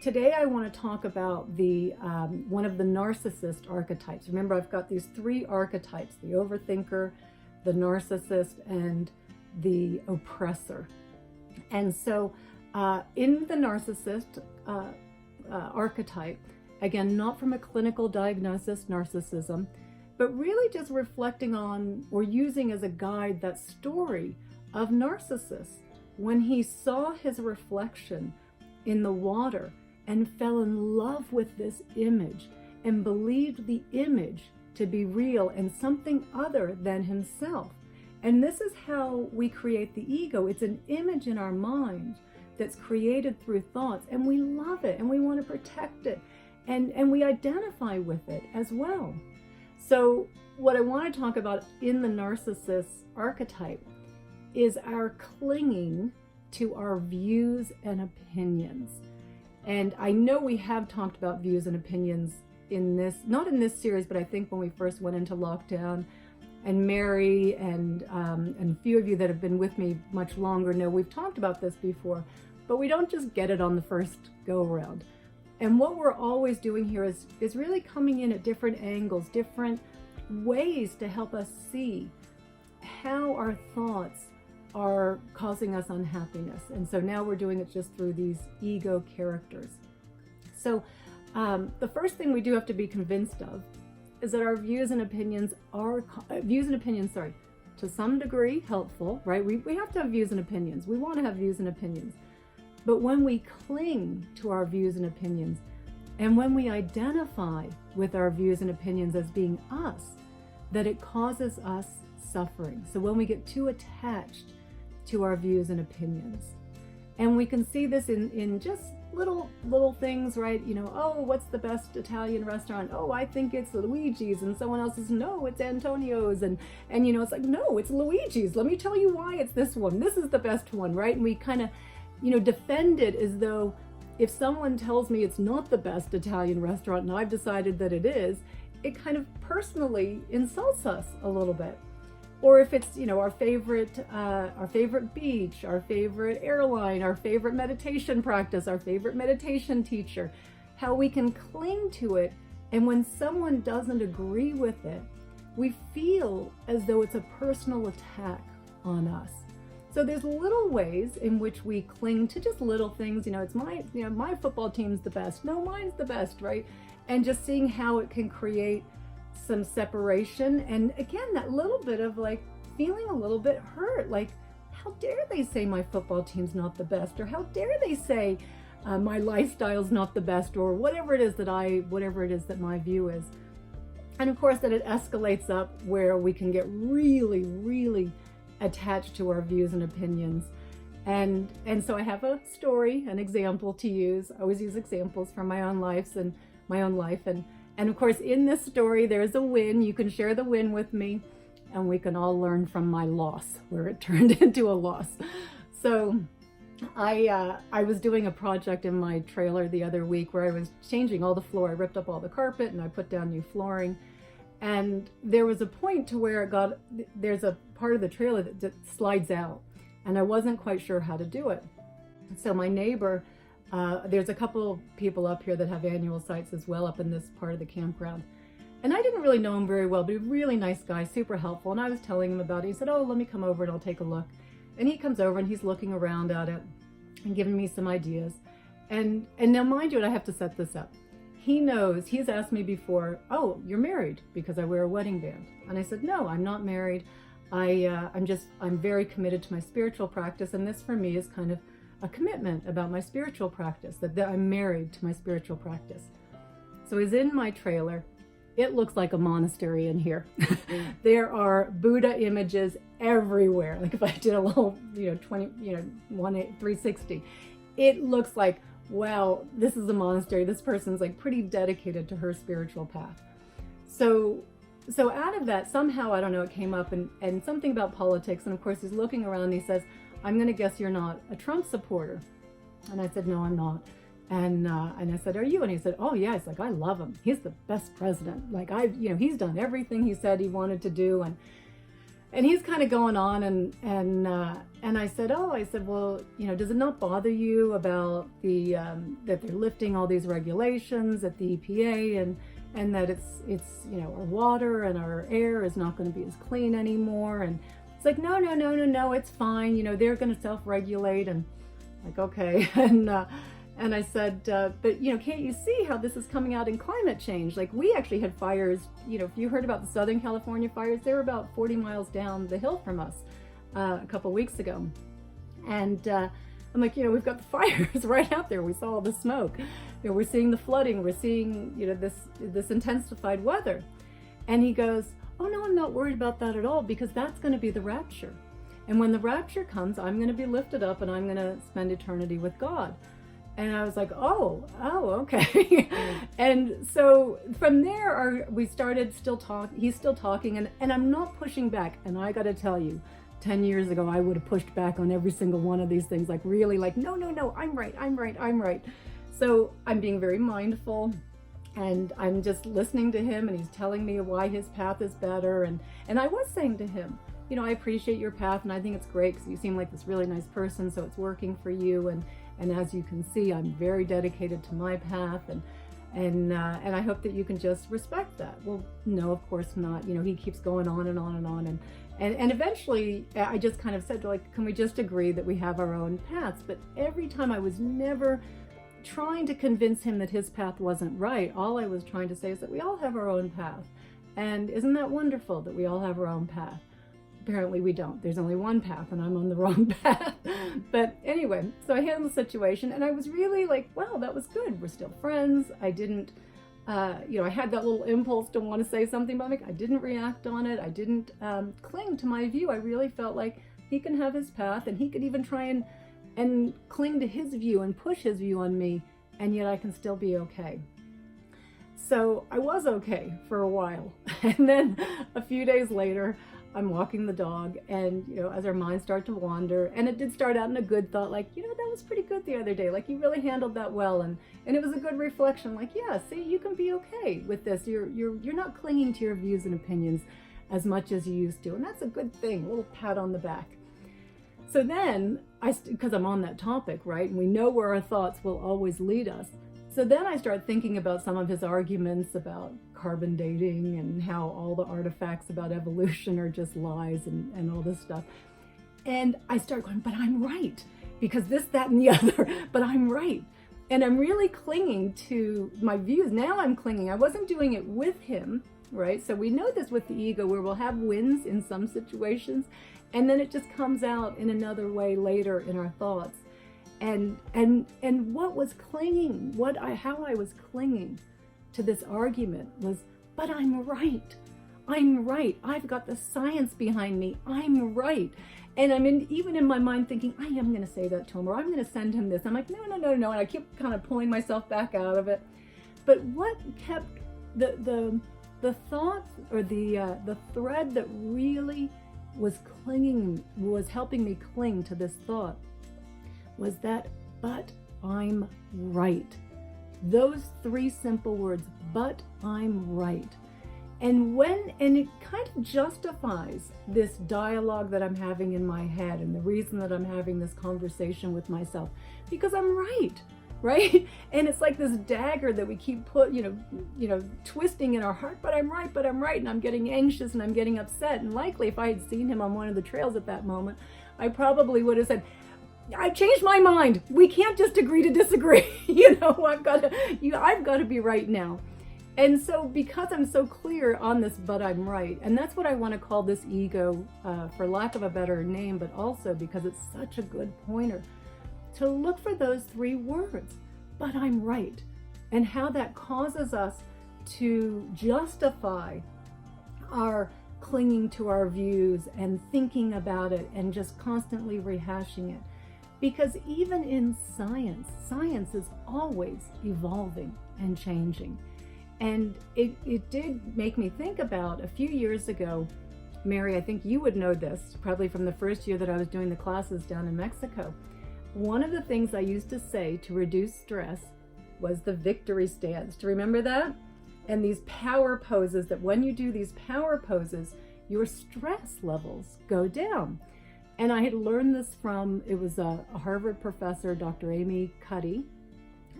today I want to talk about the one of the narcissist archetypes. Remember, I've got these three archetypes: the overthinker, the narcissist, and the oppressor. And so in the narcissist archetype, again, not from a clinical diagnosis, narcissism, but really just reflecting on or using as a guide that story of Narcissus when he saw his reflection in the water and fell in love with this image and believed the image to be real and something other than himself. And this is how we create the ego. It's an image in our mind that's created through thoughts, and we love it and we want to protect it, and we identify with it as well. So what I want to talk about in the narcissist archetype is our clinging to our views and opinions. And I know we have talked about views and opinions in this, not in this series, but I think when we first went into lockdown, and Mary and a few of you that have been with me much longer know we've talked about this before, but we don't just get it on the first go around. And what we're always doing here is really coming in at different angles, different ways to help us see how our thoughts are causing us unhappiness. And so now we're doing it just through these ego characters. So the first thing we do have to be convinced of is that our views and opinions are, to some degree helpful, right? We have to have views and opinions. We want to have views and opinions. But when we cling to our views and opinions, and when we identify with our views and opinions as being us, that it causes us suffering. So when we get too attached to our views and opinions, and we can see this in just little things, right? You know, oh, what's the best Italian restaurant? Oh, I think it's Luigi's, and someone else says, no, it's Antonio's, and you know, it's like, no, it's Luigi's. Let me tell you why it's this one. This is the best one, right? And we kind of, you know, defend it as though if someone tells me it's not the best Italian restaurant and I've decided that it is, it kind of personally insults us a little bit. Or if it's, you know, our favorite beach, our favorite airline, our favorite meditation practice, our favorite meditation teacher, how we can cling to it. And when someone doesn't agree with it, we feel as though it's a personal attack on us. So there's little ways in which we cling to just little things. You know, it's my football team's the best. No, mine's the best, right? And just seeing how it can create some separation. And again, that little bit of like feeling a little bit hurt, like, how dare they say my football team's not the best, or how dare they say my lifestyle's not the best, or whatever it is that my view is. And of course, that it escalates up where we can get really, really attached to our views and opinions. And so I have a story, an example to use. I always use examples from my own life. And of course, in this story, there's a win. You can share the win with me, and we can all learn from my loss, where it turned into a loss. So I was doing a project in my trailer the other week where I was changing all the floor. I ripped up all the carpet and I put down new flooring. And there was a point to where there's a part of the trailer that slides out, and I wasn't quite sure how to do it. So my neighbor, there's a couple people up here that have annual sites as well up in this part of the campground. And I didn't really know him very well, but he was a really nice guy, super helpful. And I was telling him about it. He said, oh, let me come over and I'll take a look. And he comes over and he's looking around at it and giving me some ideas. And now mind you, and I have to set this up. He knows, he's asked me before, oh, you're married, because I wear a wedding band. And I said, no, I'm not married. I'm very committed to my spiritual practice. And this for me is kind of a commitment about my spiritual practice, that I'm married to my spiritual practice. So he's in my trailer. It looks like a monastery in here. There are Buddha images everywhere. Like if I did a little, 360, it looks like, wow, this is a monastery. This person's like pretty dedicated to her spiritual path. So out of that, somehow, I don't know, it came up and something about politics. And of course, he's looking around and he says, I'm going to guess you're not a Trump supporter. And I said, no, I'm not. And I said, are you? And he said, oh yeah. It's like, I love him. He's the best president. Like he's done everything he said he wanted to do. and he's kind of going on, and I said, well, does it not bother you about the that they're lifting all these regulations at the EPA, and that it's our water and our air is not going to be as clean anymore? And it's like, no, it's fine. They're going to self-regulate. And like, okay. And I said, but can't you see how this is coming out in climate change? Like, we actually had fires. If you heard about the Southern California fires, they were about 40 miles down the hill from us a couple weeks ago. And I'm like, we've got the fires right out there. We saw all the smoke. We're seeing the flooding. We're seeing, this intensified weather. And he goes, oh no, I'm not worried about that at all, because that's going to be the rapture. And when the rapture comes, I'm going to be lifted up and I'm going to spend eternity with God. And I was like, oh, okay. And so from there, we started still talking. He's still talking, and I'm not pushing back. And I got to tell you, 10 years ago, I would have pushed back on every single one of these things, like really like, no, I'm right. So I'm being very mindful, and I'm just listening to him, and he's telling me why his path is better. And I was saying to him, I appreciate your path, and I think it's great because you seem like this really nice person, so it's working for you. And as you can see, I'm very dedicated to my path, and I hope that you can just respect that. Well, no, of course not. He keeps going on and on and on, and eventually I just kind of said, like, can we just agree that we have our own paths? But every time I was never trying to convince him that his path wasn't right. All I was trying to say is that we all have our own path, and isn't that wonderful that we all have our own path? Apparently we don't. There's only one path, and I'm on the wrong path. But anyway, so I handled the situation, and I was really like, wow, that was good. We're still friends. I didn't, I had that little impulse to want to say something, but I didn't react on it. I didn't cling to my view. I really felt like he can have his path, and he could even try and cling to his view and push his view on me, and yet I can still be okay. So I was okay for a while. And then a few days later, I'm walking the dog, and as our minds start to wander, and it did start out in a good thought, like, that was pretty good the other day, like, you really handled that well, and it was a good reflection, like, yeah, see, you can be okay with this. You're not clinging to your views and opinions as much as you used to, and that's a good thing. A little pat on the back. So then because I'm on that topic, right, and we know where our thoughts will always lead us. So then I start thinking about some of his arguments about carbon dating and how all the artifacts about evolution are just lies and all this stuff. And I start going, but I'm right, because this, that, and the other, but I'm right. And I'm really clinging to my views. Now I'm clinging. I wasn't doing it with him, right? So we know this with the ego, where we'll have wins in some situations, and then it just comes out in another way later in our thoughts. And what was clinging, how I was clinging to this argument was, but I'm right. I've got the science behind me. I'm right. And I'm even in my mind thinking, I am going to say that to him, or I'm going to send him this. I'm like, no. And I keep kind of pulling myself back out of it. But what kept the thought, or the thread that really was helping me cling to this thought, was that, but I'm right. Those three simple words, but I'm right. And it kind of justifies this dialogue that I'm having in my head, and the reason that I'm having this conversation with myself, because I'm right? And it's like this dagger that we keep twisting in our heart, but I'm right, and I'm getting anxious and I'm getting upset. And likely if I had seen him on one of the trails at that moment, I probably would have said, I've changed my mind. We can't just agree to disagree. I've got to be right now. And so because I'm so clear on this, but I'm right, and that's what I want to call this ego, for lack of a better name, but also because it's such a good pointer, to look for those three words, but I'm right, and how that causes us to justify our clinging to our views and thinking about it and just constantly rehashing it. Because even in science is always evolving and changing. And it did make me think about a few years ago, Mary, I think you would know this, probably from the first year that I was doing the classes down in Mexico. One of the things I used to say to reduce stress was the victory stance. Do you remember that? And these power poses, that when you do these power poses, your stress levels go down. And I had learned this from, it was a Harvard professor, Dr. Amy Cuddy,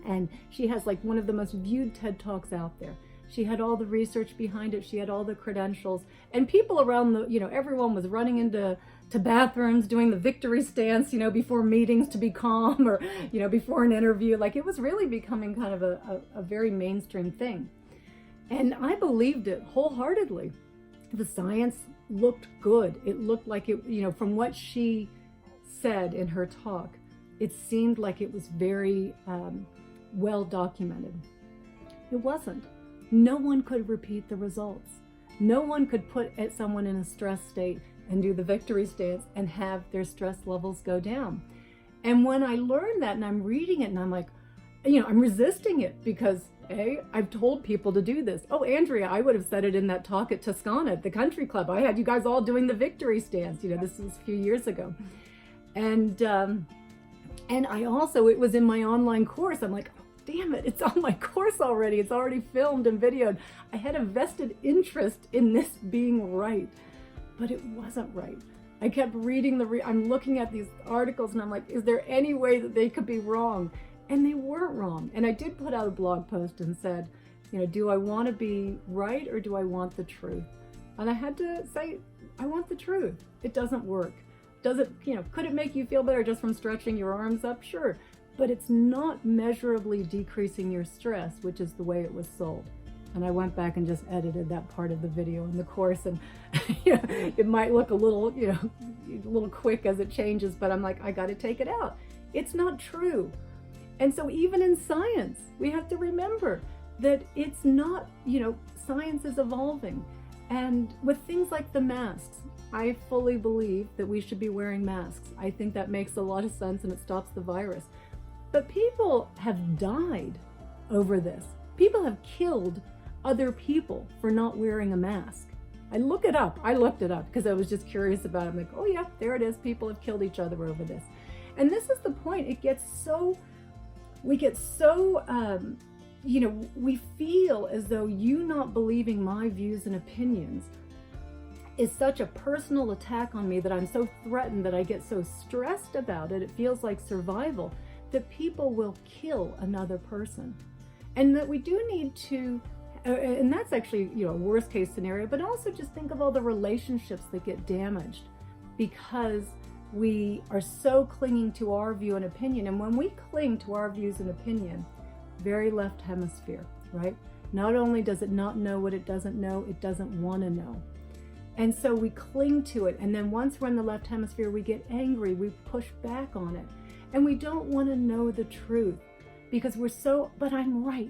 and she has like one of the most viewed TED Talks out there. She had all the research behind it. She had all the credentials, and people around the, everyone was running into bathrooms, doing the victory stance, before meetings to be calm, or, before an interview. Like, it was really becoming kind of a very mainstream thing. And I believed it wholeheartedly. The science looked good. It looked like it, from what she said in her talk, it seemed like it was very well documented. It wasn't. No one could repeat the results. No one could put someone in a stress state and do the victory stance and have their stress levels go down. And when I learned that and I'm reading it and I'm like, I'm resisting it because I've told people to do this. Oh, Andrea, I would have said it in that talk at Toscana at the country club. I had you guys all doing the victory stance. This was a few years ago. And I also, it was in my online course. I'm like, damn it, it's on my course already. It's already filmed and videoed. I had a vested interest in this being right, but it wasn't right. I kept reading I'm looking at these articles and I'm like, is there any way that they could be wrong? And they weren't wrong. And I did put out a blog post and said, do I want to be right or do I want the truth? And I had to say, I want the truth. It doesn't work. Does it, could it make you feel better just from stretching your arms up? Sure. But it's not measurably decreasing your stress, which is the way it was sold. And I went back and just edited that part of the video in the course, and it might look a little, a little quick as it changes, but I'm like, I got to take it out. It's not true. And so even in science, we have to remember that it's not, science is evolving. And with things like the masks, I fully believe that we should be wearing masks. I think that makes a lot of sense and it stops the virus. But people have died over this. People have killed other people for not wearing a mask. I looked it up because I was just curious about it. I'm like, oh yeah, there it is. People have killed each other over this. And this is the point. We get so, we feel as though you not believing my views and opinions is such a personal attack on me that I'm so threatened, that I get so stressed about it. It feels like survival, that people will kill another person. And that we do need to, and that's actually, a worst case scenario, but also just think of all the relationships that get damaged because we are so clinging to our view and opinion. And when we cling to our views and opinion, very left hemisphere, right? Not only does it not know what it doesn't know, it doesn't want to know. And so we cling to it. And then once we're in the left hemisphere, we get angry, we push back on it. And we don't want to know the truth because we're so, but I'm right.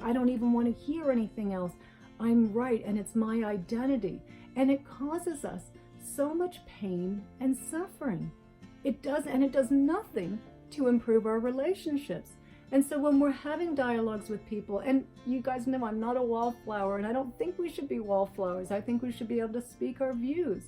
I don't even want to hear anything else. I'm right, and it's my identity. And it causes us so much pain and suffering. It does nothing to improve our relationships. And so when we're having dialogues with people, and you guys know I'm not a wallflower, and I don't think we should be wallflowers. I think we should be able to speak our views.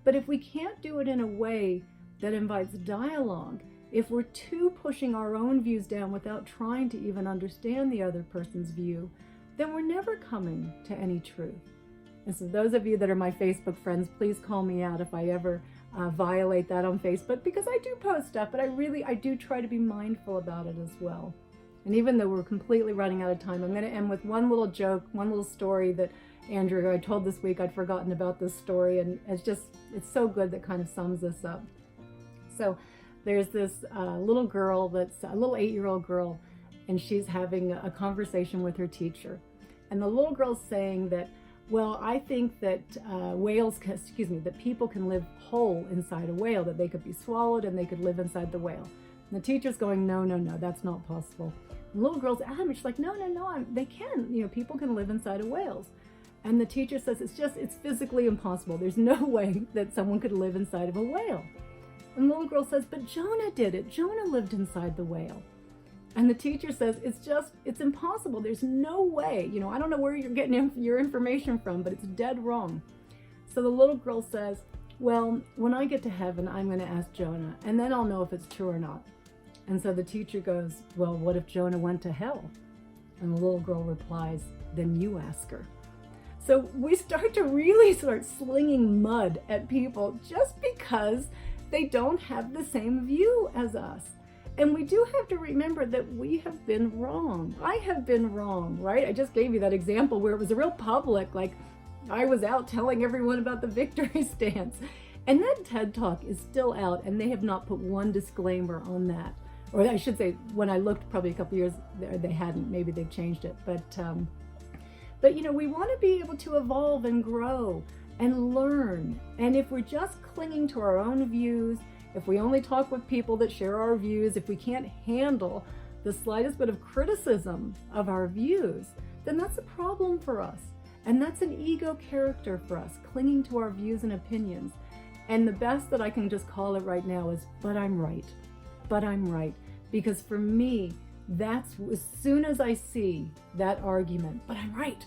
But if we can't do it in a way that invites dialogue, if we're too pushing our own views down without trying to even understand the other person's view, then we're never coming to any truth. And so those of you that are my Facebook friends, please call me out if I ever violate that on Facebook, because I do post stuff, but I do try to be mindful about it as well. And even though we're completely running out of time, I'm going to end with one little joke, one little story that Andrew, I told this week. I'd forgotten about this story, and it's so good that kind of sums this up. So there's this little girl that's a little 8-year-old girl, and she's having a conversation with her teacher. And the little girl's saying that, well, I think that that people can live whole inside a whale, that they could be swallowed and they could live inside the whale. And the teacher's going, no, that's not possible. And the little girl's adamant. She's like, no, they can. People can live inside of whales. And the teacher says, it's physically impossible. There's no way that someone could live inside of a whale. And the little girl says, but Jonah did it. Jonah lived inside the whale. And the teacher says, it's impossible. There's no way. I don't know where you're getting your information from, but it's dead wrong. So the little girl says, well, when I get to heaven, I'm going to ask Jonah, and then I'll know if it's true or not. And so the teacher goes, well, what if Jonah went to hell? And the little girl replies, then you ask her. So we start to really start slinging mud at people just because they don't have the same view as us. And we do have to remember that we have been wrong. I have been wrong, right? I just gave you that example where it was a real public, like I was out telling everyone about the victory stance. And that TED Talk is still out, and they have not put one disclaimer on that. Or I should say, when I looked probably a couple years, they hadn't. Maybe they've changed it. But you know, we want to be able to evolve and grow and learn. And if we're just clinging to our own views, if we only talk with people that share our views, if we can't handle the slightest bit of criticism of our views, then that's a problem for us. And that's an ego character for us, clinging to our views and opinions. And the best that I can just call it right now is, but I'm right. But I'm right. Because for me, that's as soon as I see that argument, but I'm right,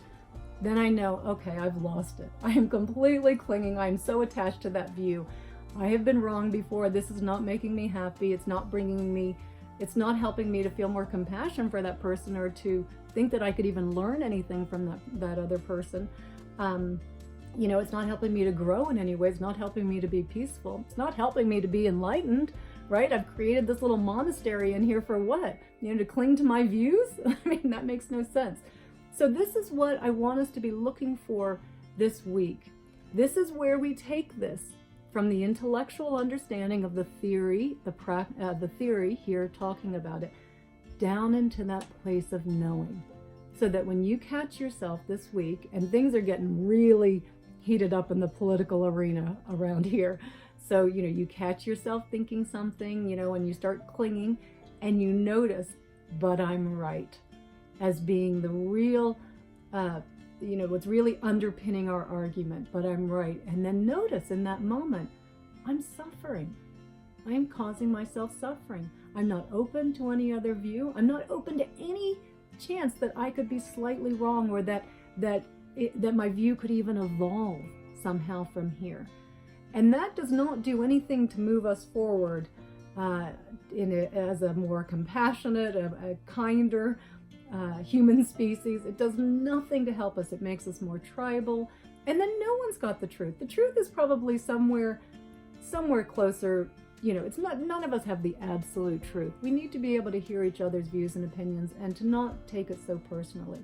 then I know, okay, I've lost it. I am completely clinging. I'm so attached to that view. I have been wrong before. This is not making me happy. It's not helping me to feel more compassion for that person or to think that I could even learn anything from that other person. You know, it's not helping me to grow in any way. It's not helping me to be peaceful. It's not helping me to be enlightened, right? I've created this little monastery in here for what? You know, to cling to my views? I mean, that makes no sense. So this is what I want us to be looking for this week. This is where we take this from the intellectual understanding of the theory, the theory here talking about it, down into that place of knowing. So that when you catch yourself this week, and things are getting really heated up in the political arena around here. So, you know, you catch yourself thinking something, you know, and you start clinging and you notice, but I'm right, as being the real, you know, what's really underpinning our argument, but I'm right. And then notice in that moment, I'm suffering. I am causing myself suffering. I'm not open to any other view. I'm not open to any chance that I could be slightly wrong or that my view could even evolve somehow from here. And that does not do anything to move us forward as a more compassionate, a kinder human species. It does nothing to help us. It makes us more tribal. And then no one's got the truth. The truth is probably somewhere closer. You know, it's not, none of us have the absolute truth. We need to be able to hear each other's views and opinions and to not take it so personally.